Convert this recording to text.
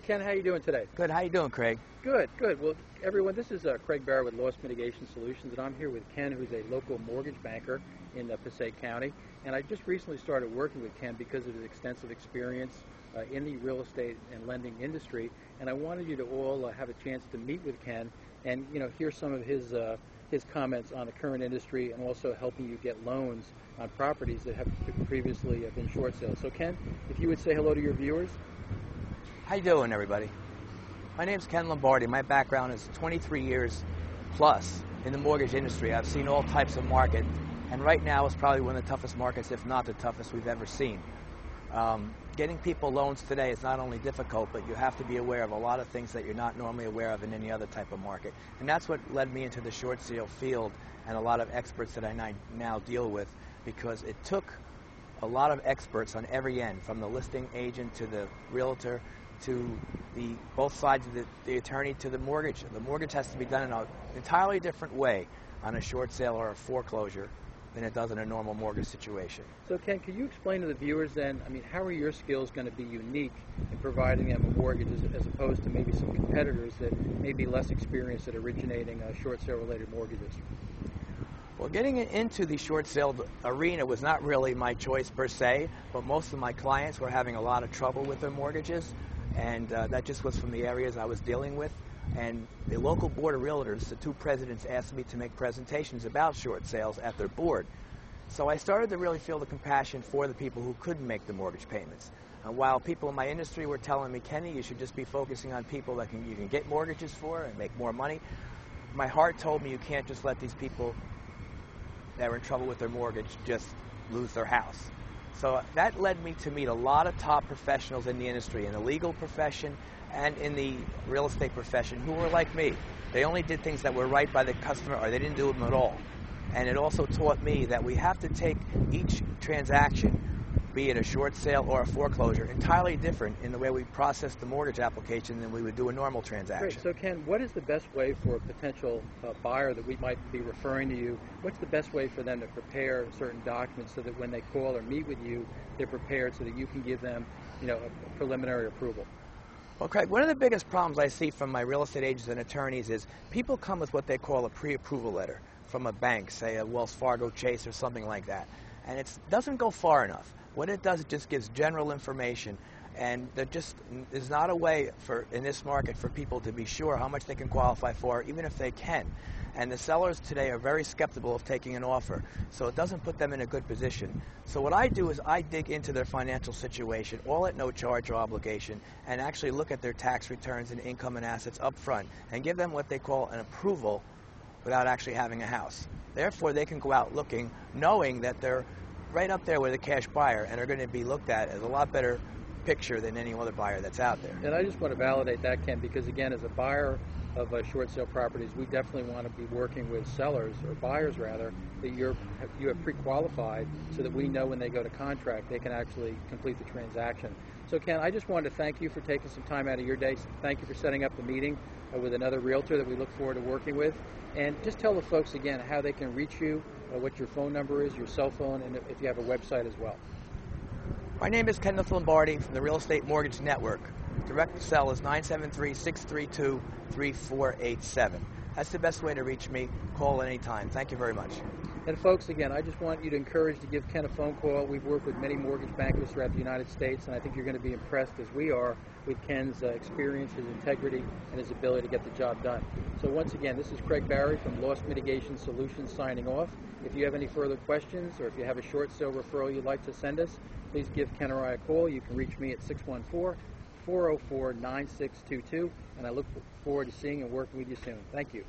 Ken, how you doing today? Good. How you doing, Craig? Good, good. Well, everyone, this is Craig Barrett with Loss Mitigation Solutions, and I'm here with Ken, who's a local mortgage banker in Passaic County. And I just recently started working with Ken because of his extensive experience in the real estate and lending industry. And I wanted you to all have a chance to meet with Ken and hear some of his comments on the current industry and also helping you get loans on properties that have previously been short sales. So Ken, if you would say hello to your viewers. How you doing, everybody? My name's Ken Lombardi. My background is 23 years plus in the mortgage industry. I've seen all types of market, and right now is probably one of the toughest markets, if not the toughest we've ever seen. Getting people loans today is not only difficult, but you have to be aware of a lot of things that you're not normally aware of in any other type of market. And that's what led me into the short sale field and a lot of experts that I now deal with, because it took a lot of experts on every end, from the listing agent to the realtor to both sides of the attorney to the mortgage. The mortgage has to be done in an entirely different way on a short sale or a foreclosure than it does in a normal mortgage situation. So Ken, could you explain to the viewers then, how are your skills going to be unique in providing them a mortgage as opposed to maybe some competitors that may be less experienced at originating short sale related mortgages? Well, getting into the short sale arena was not really my choice per se, but most of my clients were having a lot of trouble with their mortgages, and that just was from the areas I was dealing with. And the local board of realtors, the two presidents, asked me to make presentations about short sales at their board. So I started to really feel the compassion for the people who couldn't make the mortgage payments. And while people in my industry were telling me, Kenny, you should just be focusing on people that you can get mortgages for and make more money, my heart told me you can't just let these people that were in trouble with their mortgage just lose their house. So that led me to meet a lot of top professionals in the industry, in the legal profession and in the real estate profession, who were like me. They only did things that were right by the customer, or they didn't do them at all. And it also taught me that we have to take each transaction, be it a short sale or a foreclosure, entirely different in the way we process the mortgage application than we would do a normal transaction. Great. So Ken, what is the best way for a potential buyer that we might be referring to you? What's the best way for them to prepare certain documents so that when they call or meet with you, they're prepared so that you can give them, a preliminary approval? Well, Craig, one of the biggest problems I see from my real estate agents and attorneys is people come with what they call a pre-approval letter from a bank, say a Wells Fargo, Chase, or something like that. And it doesn't go far enough. What it does, it just gives general information, and there just is not a way in this market for people to be sure how much they can qualify for, even if they can. And the sellers today are very skeptical of taking an offer, so it doesn't put them in a good position. So what I do is I dig into their financial situation, all at no charge or obligation, and actually look at their tax returns and income and assets up front, and give them what they call an approval without actually having a house. Therefore, they can go out looking, knowing that they're right up there with a cash buyer and are going to be looked at as a lot better picture than any other buyer that's out there. And I just want to validate that, Ken, because again, as a buyer of short sale properties, we definitely want to be working with sellers, or buyers rather, that you have pre-qualified so that we know when they go to contract they can actually complete the transaction. So Ken, I just wanted to thank you for taking some time out of your day. Thank you for setting up the meeting with another realtor that we look forward to working with. And just tell the folks again how they can reach you, what your phone number is, your cell phone, and if you have a website as well. My name is Kenneth Lombardi from the Real Estate Mortgage Network. Direct cell is 973-632-3487. That's the best way to reach me. Call at any time. Thank you very much. And folks, again, I just want you to encourage to give Ken a phone call. We've worked with many mortgage bankers throughout the United States, and I think you're going to be impressed, as we are, with Ken's experience, his integrity, and his ability to get the job done. So once again, this is Craig Barry from Loss Mitigation Solutions signing off. If you have any further questions, or if you have a short sale referral you'd like to send us, please give Ken or I a call. You can reach me at 614-404-9622, and I look forward to seeing and working with you soon. Thank you.